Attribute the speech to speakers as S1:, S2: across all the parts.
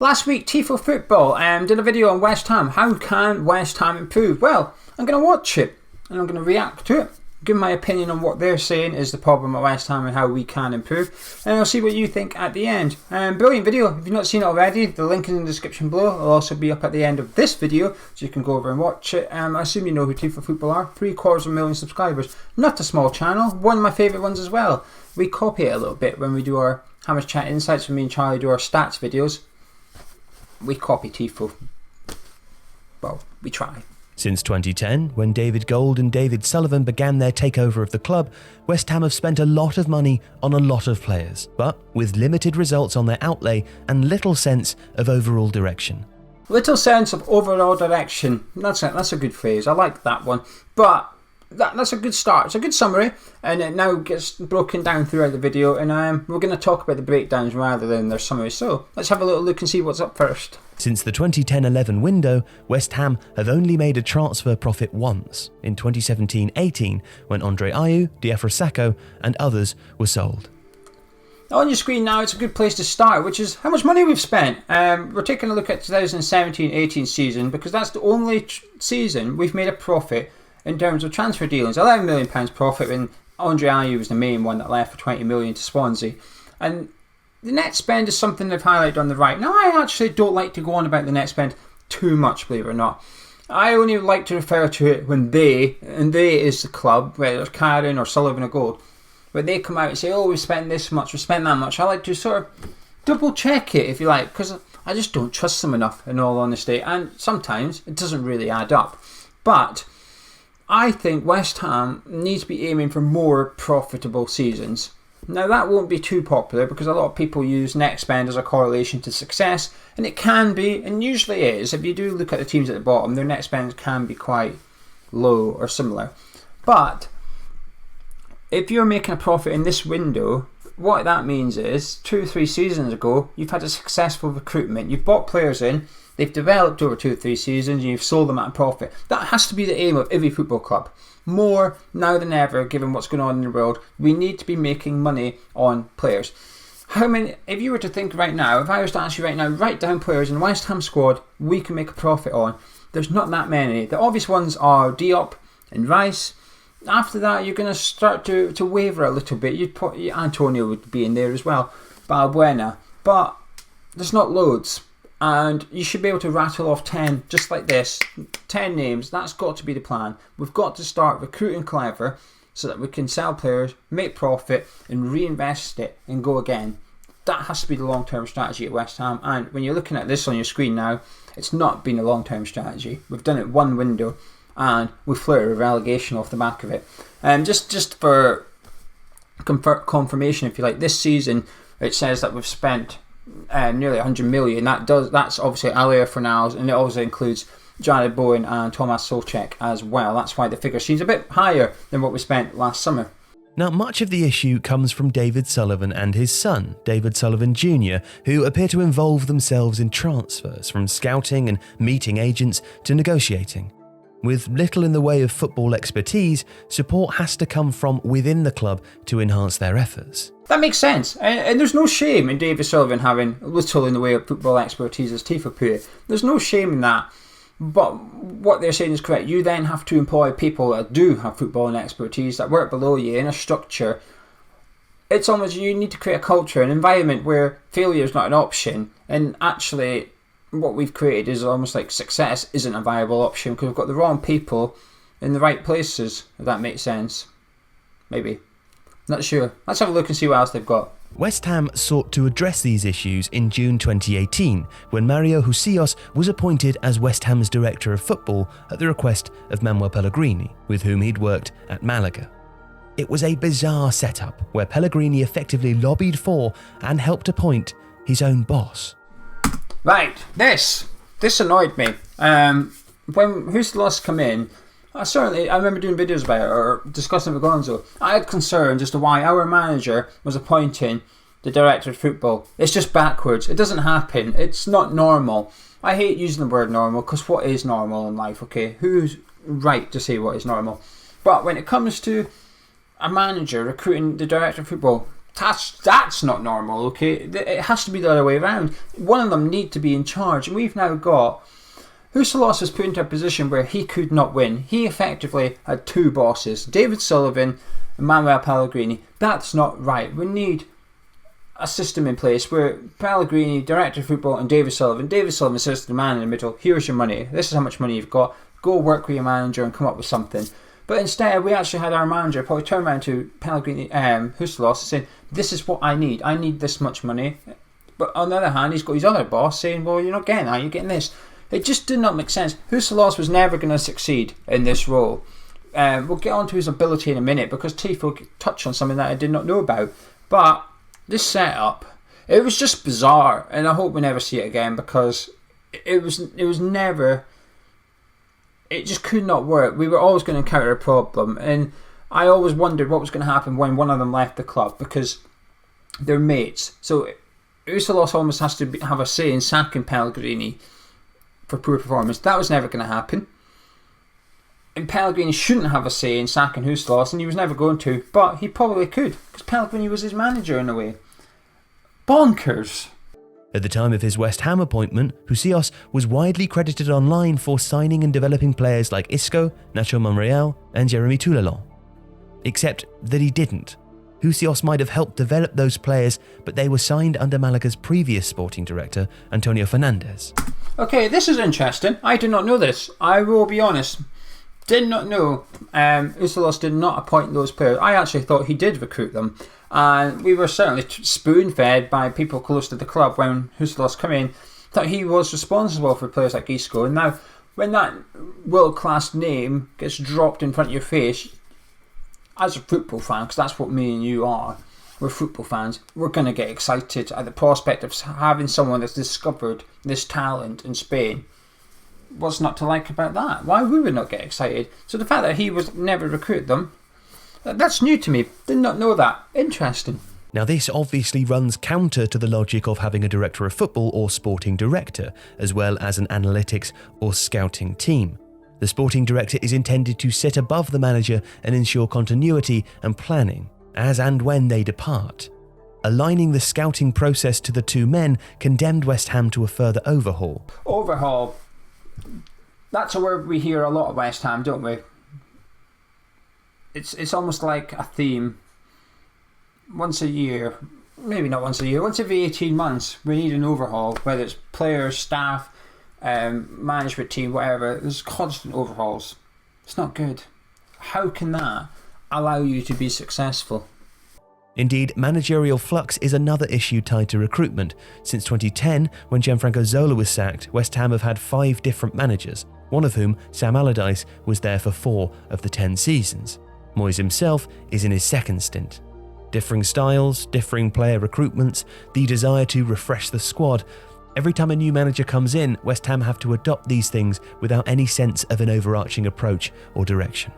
S1: Last week, Tifo Football did a video on West Ham. How can West Ham improve? Well, I'm going to watch it and I'm going to react to it. Give my opinion on what they're saying is the problem at West Ham and how we can improve. And I'll see what you think at the end. Brilliant video. If you've not seen it already, the link is in the description below. It'll also be up at the end of this video, so you can go over and watch it. I assume you know who Tifo Football are. 750,000 subscribers. Not a small channel. One of my favourite ones as well. We copy it a little bit when we do our Hammers Chat Insights. When me and Charlie do our stats videos. We copy Tifo. Well, we try.
S2: Since 2010, when David Gold and David Sullivan began their takeover of the club, West Ham have spent a lot of money on a lot of players, but with limited results on their outlay and little sense of overall direction.
S1: Little sense of overall direction. That's a good phrase. I like that one. But that's a good start. It's a good summary, and it now gets broken down throughout the video, and we're going to talk about the breakdowns rather than their summary. So let's have a little look and see what's up first.
S2: Since the 2010-11 window, West Ham have only made a transfer profit once, in 2017-18, when Andre Ayew, Diafra Sakho and others were sold.
S1: On your screen now, it's a good place to start, which is how much money we've spent. We're taking a look at 2017-18 season, because that's the only season we've made a profit in terms of transfer dealings. £11 million profit when Andre Ayew was the main one that left for £20 million to Swansea. And the net spend is something they've highlighted on the right. Now, I actually don't like to go on about the net spend too much, believe it or not. I only like to refer to it when they is the club, whether it's Karen or Sullivan or Gold, when they come out and say, oh, we've spent this much, we've spent that much. I like to sort of double check it, if you like, because I just don't trust them enough, in all honesty. And sometimes it doesn't really add up. But I think West Ham needs to be aiming for more profitable seasons. Now, that won't be too popular because a lot of people use net spend as a correlation to success, and it can be, and usually is. If you do look at the teams at the bottom, their net spend can be quite low or similar. But if you're making a profit in this window, what that means is 2 or 3 seasons ago, you've had a successful recruitment. You've bought players in, they've developed over 2 or 3 seasons, and you've sold them at a profit. That has to be the aim of every football club. More now than ever, given what's going on in the world, we need to be making money on players. How many, if you were to think right now, if I was to ask you right now, write down players in the West Ham squad we can make a profit on, there's not that many. The obvious ones are Diop and Rice. After that, you're going to start to waver a little bit. You'd put Antonio would be in there as well, Balbuena, but there's not loads. And you should be able to rattle off 10 just like this. 10 names, that's got to be the plan. We've got to start recruiting clever so that we can sell players, make profit and reinvest it and go again. That has to be the long-term strategy at West Ham. And when you're looking at this on your screen now, it's not been a long-term strategy. We've done it one window and we've flirted with relegation off the back of it. Just for confirmation, if you like, this season it says that we've spent nearly 100 million. That's obviously Alia Fernandez, and it also includes Jared Bowen and Tomas Soucek as well. That's why the figure seems a bit higher than what we spent last summer.
S2: Now, much of the issue comes from David Sullivan and his son, David Sullivan Jr., who appear to involve themselves in transfers, from scouting and meeting agents to negotiating. With little in the way of football expertise, support has to come from within the club to enhance their efforts.
S1: That makes sense, and there's no shame in David Sullivan having little in the way of football expertise, as Tifo put it. There's no shame in that, but what they're saying is correct. You then have to employ people that do have football and expertise, that work below you in a structure. It's almost, you need to create a culture, an environment where failure is not an option, and actually what we've created is almost like success isn't a viable option because we've got the wrong people in the right places, if that makes sense. Maybe. Not sure. Let's have a look and see what else they've got.
S2: West Ham sought to address these issues in June 2018 when Mario Husillos was appointed as West Ham's director of football at the request of Manuel Pellegrini, with whom he'd worked at Malaga. It was a bizarre setup where Pellegrini effectively lobbied for and helped appoint his own boss.
S1: Right, this annoyed me. When Husillos come in, I remember doing videos about it or discussing with Gonzo. I had concerns as to why our manager was appointing the director of football. It's just backwards. It doesn't happen. It's not normal. I hate using the word normal because what is normal in life, okay? Who's right to say what is normal? But when it comes to a manager recruiting the director of football, That's not normal, okay? It has to be the other way around. One of them need to be in charge. And we've now got... Huselos was put into a position where he could not win. He effectively had two bosses, David Sullivan and Manuel Pellegrini. That's not right. We need a system in place where Pellegrini, director of football, and David Sullivan says to the man in the middle, here's your money, this is how much money you've got, go work with your manager and come up with something. But instead we actually had our manager probably turn around to Pellegrini, Huselos, and saying, this is what I need this much money. But on the other hand, he's got his other boss saying, well, you're not getting that, you're getting this. It just did not make sense. Huselos was never going to succeed in this role. We'll get on to his ability in a minute, because Tifo touched on something that I did not know about. But this setup, it was just bizarre, and I hope we never see it again, because it was never, it just could not work. We were always going to encounter a problem, and I always wondered what was going to happen when one of them left the club, because they're mates. So Huselos almost has to have a say in sacking Pellegrini for poor performance. That was never going to happen. And Pellegrini shouldn't have a say in sacking Huselos, and he was never going to, but he probably could, because Pellegrini was his manager in a way. Bonkers.
S2: At the time of his West Ham appointment, Huselos was widely credited online for signing and developing players like Isco, Nacho Monreal, and Jeremy Toulalan. Except that he didn't. Huselos might have helped develop those players, but they were signed under Malaga's previous sporting director, Antonio Fernandez.
S1: Okay, this is interesting. I did not know this. I will be honest. Did not know Huselos did not appoint those players. I actually thought he did recruit them. And we were certainly spoon-fed by people close to the club when Huselos came in. Thought he was responsible for players like Isco. And now, when that world-class name gets dropped in front of your face, as a football fan, because that's what me and you are, we're football fans, we're going to get excited at the prospect of having someone that's discovered this talent in Spain. What's not to like about that? Why would we not get excited? So the fact that he was never recruited them, that's new to me. Did not know that. Interesting.
S2: Now this obviously runs counter to the logic of having a director of football or sporting director, as well as an analytics or scouting team. The sporting director is intended to sit above the manager and ensure continuity and planning, as and when they depart. Aligning the scouting process to the two men condemned West Ham to a further overhaul.
S1: Overhaul. That's a word we hear a lot at West Ham, don't we? It's almost like a theme. Once a year, maybe not once a year, once every 18 months, we need an overhaul, whether it's players, staff, management team, whatever. There's constant overhauls. It's not good. How can that allow you to be successful?
S2: Indeed, managerial flux is another issue tied to recruitment. Since 2010, when Gianfranco Zola was sacked, West Ham have had 5 different managers, one of whom, Sam Allardyce, was there for 4 of the 10 seasons. Moyes himself is in his second stint. Differing styles, differing player recruitments, the desire to refresh the squad. Every time a new manager comes in, West Ham have to adopt these things without any sense of an overarching approach or direction.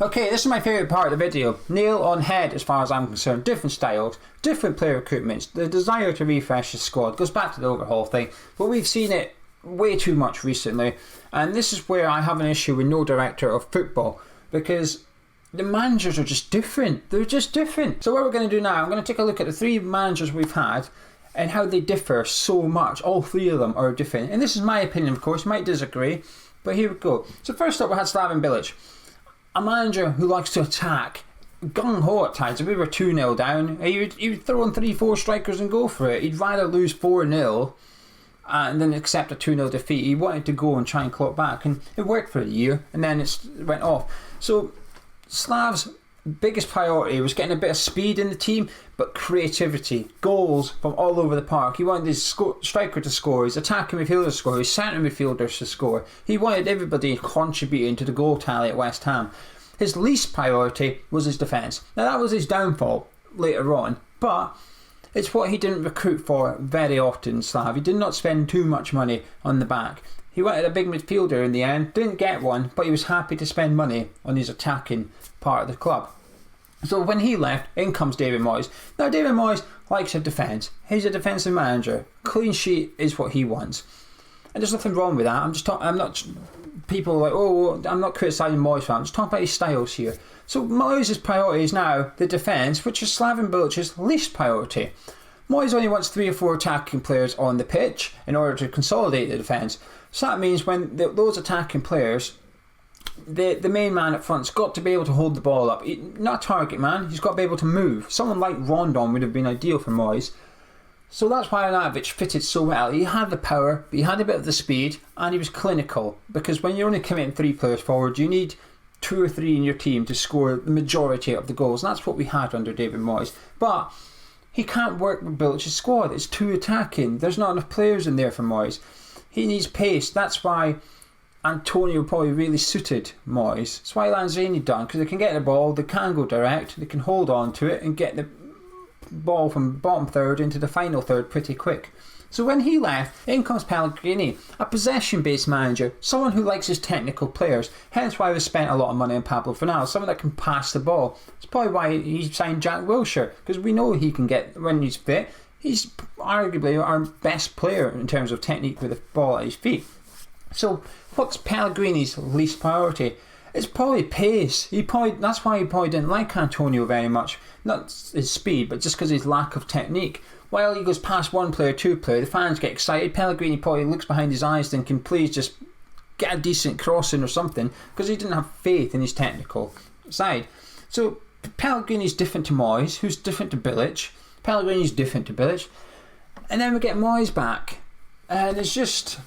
S1: Okay, this is my favourite part of the video. Nail on head as far as I'm concerned. Different styles, different player recruitments, the desire to refresh the squad. Goes back to the overhaul thing, but we've seen it way too much recently. And this is where I have an issue with no director of football, because the managers are just different. They're just different. So what we're going to do now, I'm going to take a look at the 3 managers we've had and how they differ so much. All 3 of them are different. And this is my opinion, of course. You might disagree, but here we go. So first up, we had Slaven Bilic. A manager who likes to attack, gung-ho at times. If we were 2-0 down, he would throw in 3-4 strikers and go for it. He'd rather lose 4-0 and then accept a 2-0 defeat. He wanted to go and try and claw back, and it worked for a year, and then it went off. So Slav's biggest priority was getting a bit of speed in the team, but creativity, goals from all over the park. He wanted his striker to score, his attacking midfielder to score, his centre midfielders to score. He wanted everybody contributing to the goal tally at West Ham. His least priority was his defence. Now that was his downfall later on, but it's what he didn't recruit for very often, Slav. He did not spend too much money on the back. He wanted a big midfielder in the end, didn't get one, but he was happy to spend money on his attacking part of the club. So when he left, in comes David Moyes. Now David Moyes likes a defence. He's a defensive manager. Clean sheet is what he wants. And there's nothing wrong with that. I'm not people are like, oh, I'm not criticising Moyes, I'm just talking about his styles here. So Moyes' priority is now the defence, which is Slaven Bilic's least priority. Moyes only wants 3 or 4 attacking players on the pitch in order to consolidate the defence. So that means when those attacking players, the main man up front's got to be able to hold the ball up. Not a target man, he's got to be able to move. Someone like Rondon would have been ideal for Moyes. So that's why Arnautovic fitted so well. He had the power, but he had a bit of the speed, and he was clinical. Because when you're only committing 3 players forward, you need 2 or 3 in your team to score the majority of the goals. And that's what we had under David Moyes. But he can't work with Bilic's squad. It's too attacking. There's not enough players in there for Moyes. He needs pace. That's why Antonio probably really suited Moyes. That's why Lanzini done, because they can get the ball, they can go direct, they can hold on to it and get the ball from bottom third into the final third pretty quick. So when he left, in comes Pellegrini, a possession-based manager, someone who likes his technical players. Hence why we spent a lot of money on Pablo Fernandez, someone that can pass the ball. It's probably why he signed Jack Wilshere, because we know he can get, when he's fit, he's arguably our best player in terms of technique with the ball at his feet. So what's Pellegrini's least priority? It's probably pace. That's why he probably didn't like Antonio very much. Not his speed, but just because his lack of technique. While he goes past 1 player, 2 player, the fans get excited. Pellegrini probably looks behind his eyes thinking, please just get a decent crossing or something, because he didn't have faith in his technical side. So Pellegrini's different to Moyes, who's different to Bilic. Pellegrini's different to Bilic. And then we get Moyes back. And it's just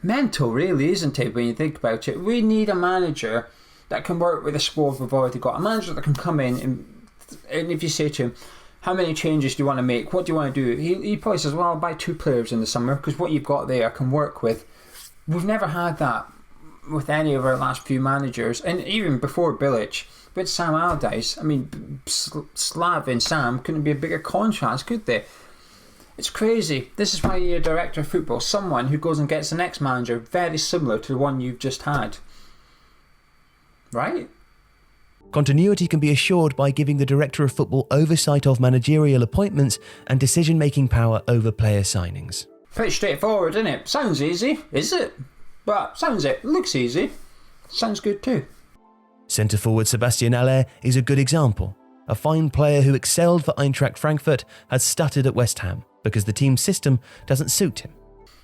S1: mental, really, isn't it, when you think about it? We need a manager that can work with the squad we've already got. A manager that can come in and if you say to him, how many changes do you want to make? What do you want to do? He probably says, well, I'll buy 2 players in the summer because what you've got there I can work with. We've never had that with any of our last few managers. And even before Bilic, with Sam Allardyce, I mean, Slav and Sam couldn't be a bigger contrast, could they? It's crazy. This is why you're a director of football, someone who goes and gets the next manager very similar to the one you've just had. Right?
S2: Continuity can be assured by giving the director of football oversight of managerial appointments and decision-making power over player signings.
S1: Pretty straightforward, isn't it? Sounds easy, is it? But looks easy. Sounds good too.
S2: Centre forward Sebastian Haller is a good example. A fine player who excelled for Eintracht Frankfurt has stuttered at West Ham because the team's system doesn't suit him.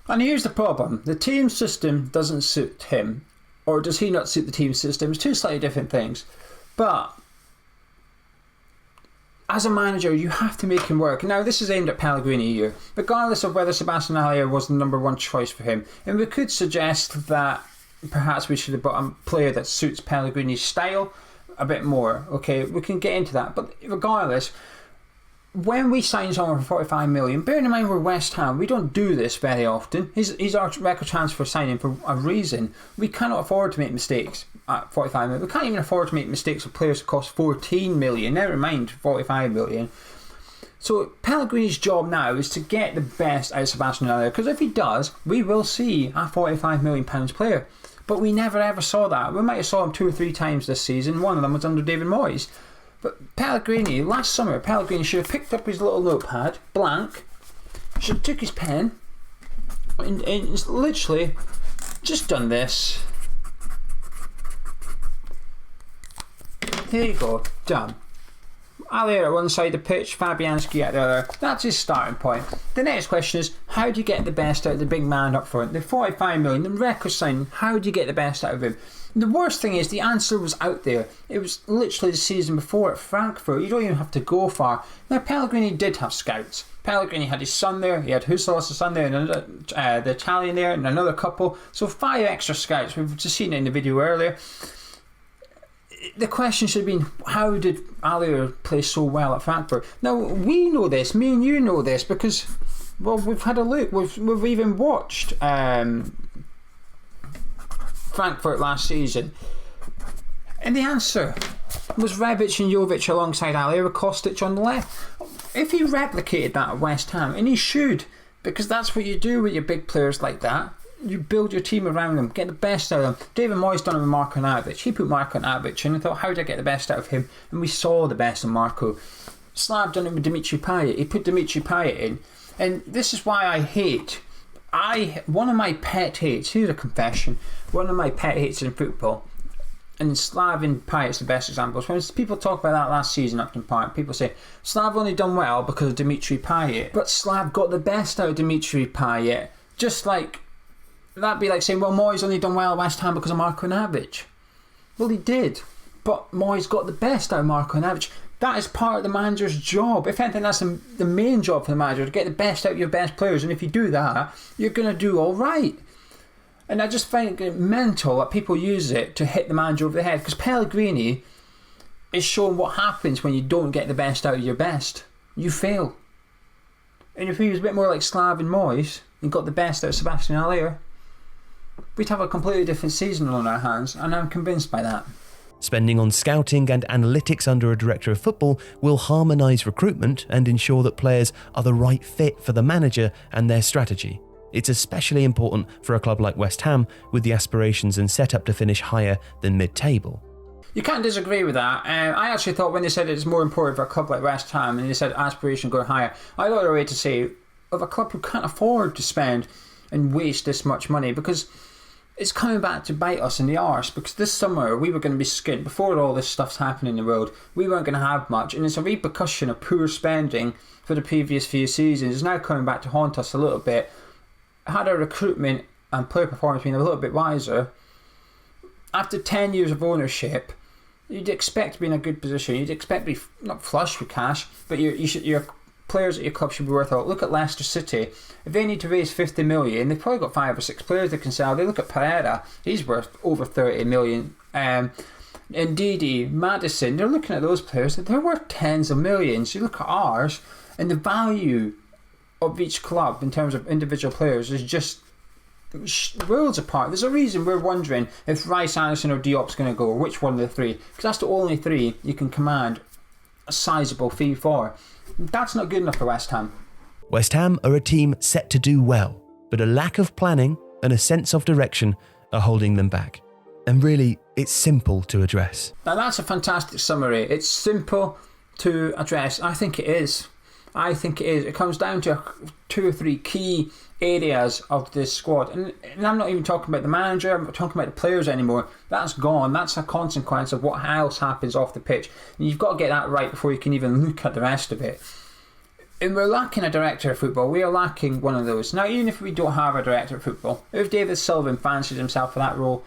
S1: And here's the problem. The team system doesn't suit him. Or does he not suit the team system? It's 2 slightly different things. But as a manager, you have to make him work. Now, this is aimed at Pellegrini here, regardless of whether Sebastian Haller was the number 1 choice for him. And we could suggest that perhaps we should have bought a player that suits Pellegrini's style a bit more. Okay, we can get into that. But regardless, when we sign someone for 45 million, bearing in mind we're West Ham, we don't do this very often. He's our record transfer signing for a reason. We cannot afford to make mistakes at 45 million. We can't even afford to make mistakes with players that cost 14 million, never mind 45 million. So Pellegrini's job now is to get the best out of Sebastian Haller, because if he does, we will see a 45 million pounds player. But we never ever saw that. We might have saw him 2 or 3 times this season. One of them was under David Moyes. But Pellegrini, last summer, Pellegrini should have picked up his little notepad, blank, should have took his pen, and literally just done this. There you go, done. Haller at one side of the pitch, Fabianski at the other. That's his starting point. The next question is, how do you get the best out of the big man up front? The 45 million, the record signing, how do you get the best out of him? The worst thing is the answer was out there. It was literally the season before at Frankfurt. You don't even have to go far. Now, Pellegrini did have scouts. Pellegrini had his son there, he had Husos' son there, and another, the Italian there, and another couple. So 5 extra scouts. We've just seen it in the video earlier. The question should have been, how did Haller play so well at Frankfurt? Now, we know this, me and you know this, because, well, we've had a look. We've even watched Frankfurt last season. And the answer was Rebic and Jovic alongside Haller with Kostic on the left. If he replicated that at West Ham, and he should, because that's what you do with your big players like that, you build your team around them, get the best out of them. David Moyes done it with Marko Arnautovic. He put Marko Arnautovic in and thought, how do I get the best out of him? And we saw the best in Marko. Slav done it with Dimitri Payet. He put Dimitri Payet in. And this is why I hate One of my pet hates, here's a confession, one of my pet hates in football, and Slaven Payet's the best example. When people talk about that last season at Upton Park, people say Slav only done well because of Dimitri Payet. But Slav got the best out of Dimitri Payet. Just like, that'd be like saying, well, Moyes only done well at West Ham because of Marko Navic. Well, he did. But Moyes got the best out of Marko Navic. That is part of the manager's job. If anything, that's the main job for the manager, to get the best out of your best players. And if you do that, you're going to do all right. And I just find it mental that people use it to hit the manager over the head. Because Pellegrini is showing what happens when you don't get the best out of your best. You fail. And if he was a bit more like Slav and Moyes and got the best out of Sebastian Haller, we'd have a completely different season on our hands. And I'm convinced by that.
S2: Spending on scouting and analytics under a director of football will harmonise recruitment and ensure that players are the right fit for the manager and their strategy. It's especially important for a club like West Ham, with the aspirations and setup to finish higher than mid-table.
S1: You can't disagree with that. I actually thought when they said it's more important for a club like West Ham, and they said aspiration going higher, I thought they were way to say of a club who can't afford to spend and waste this much money, because it's coming back to bite us in the arse. Because this summer we were going to be skint. Before all this stuff's happening in the world, we weren't going to have much, and it's a repercussion of poor spending for the previous few seasons. It's now coming back to haunt us a little bit. Had our recruitment and player performance been a little bit wiser, after 10 years of ownership, you'd expect to be in a good position. You'd expect to be not flush with cash, but your players at your club should be worth a lot. Look at Leicester City. If they need to raise 50 million, they've probably got 5 or 6 players they can sell. They look at Pereira, he's worth over 30 million. And Didi, Maddison, they're looking at those players, they're worth tens of millions. You look at ours, and the value of each club in terms of individual players is just worlds apart. There's a reason we're wondering if Rice, Anderson or Diop's going to go, or which one of the three, because that's the only three you can command a sizable fee for. That's not good enough for West Ham.
S2: West Ham are a team set to do well, but a lack of planning and a sense of direction are holding them back. And really, it's simple to address.
S1: Now that's a fantastic summary. It's simple to address. I think it is. It comes down to 2 or 3 key areas of this squad. And I'm not even talking about the manager, I'm not talking about the players anymore. That's gone. That's a consequence of what else happens off the pitch. And you've got to get that right before you can even look at the rest of it. And we're lacking a director of football. We are lacking one of those. Now, even if we don't have a director of football, if David Sullivan fancies himself for that role,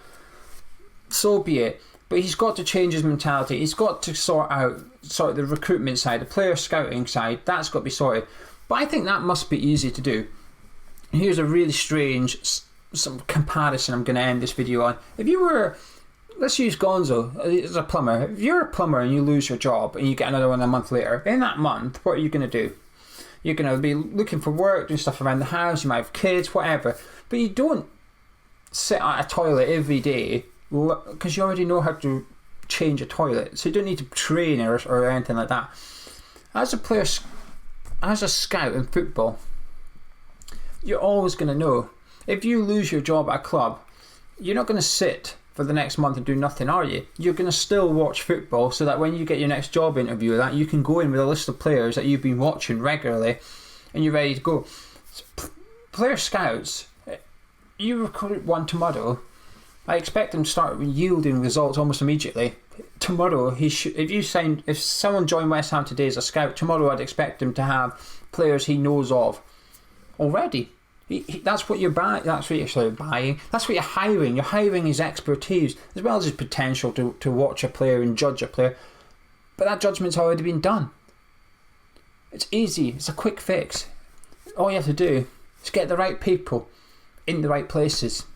S1: so be it. But he's got to change his mentality. He's got to sort the recruitment side, the player scouting side. That's got to be sorted. But I think that must be easy to do. And here's a really strange some comparison I'm going to end this video on. If you were, let's use Gonzo as a plumber. If you're a plumber and you lose your job and you get another one a month later, in that month, what are you going to do? You're going to be looking for work, doing stuff around the house. You might have kids, whatever. But you don't sit at a toilet every day, because you already know how to change a toilet, so you don't need to train or anything like that. As a player, as a scout in football, you're always going to know. If you lose your job at a club, you're not going to sit for the next month and do nothing, are you? You're going to still watch football, so that when you get your next job interview, that you can go in with a list of players that you've been watching regularly and you're ready to go. Player scouts, you recruit one tomorrow, I expect him to start yielding results almost immediately. Tomorrow, if someone joined West Ham today as a scout, tomorrow I'd expect him to have players he knows of already. That's what you're buying. That's what you're buying. That's what you're hiring. You're hiring his expertise as well as his potential to watch a player and judge a player. But that judgment's already been done. It's easy. It's a quick fix. All you have to do is get the right people in the right places.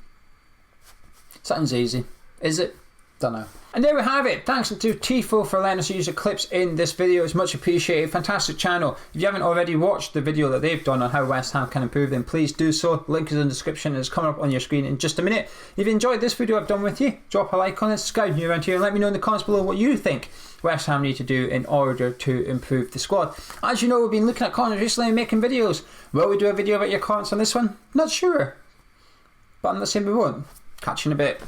S1: Sounds easy. Is it? Don't know. And there we have it. Thanks to Tifo for letting us use the clips in this video. It's much appreciated. Fantastic channel. If you haven't already watched the video that they've done on how West Ham can improve, then please do so. Link is in the description and it's coming up on your screen in just a minute. If you enjoyed this video I've done with you, drop a like on it, subscribe if you're around here, and let me know in the comments below what you think West Ham need to do in order to improve the squad. As you know, we've been looking at corners recently and making videos. Will we do a video about your comments on this one? Not sure. But I'm not saying we won't. Catch you in a bit.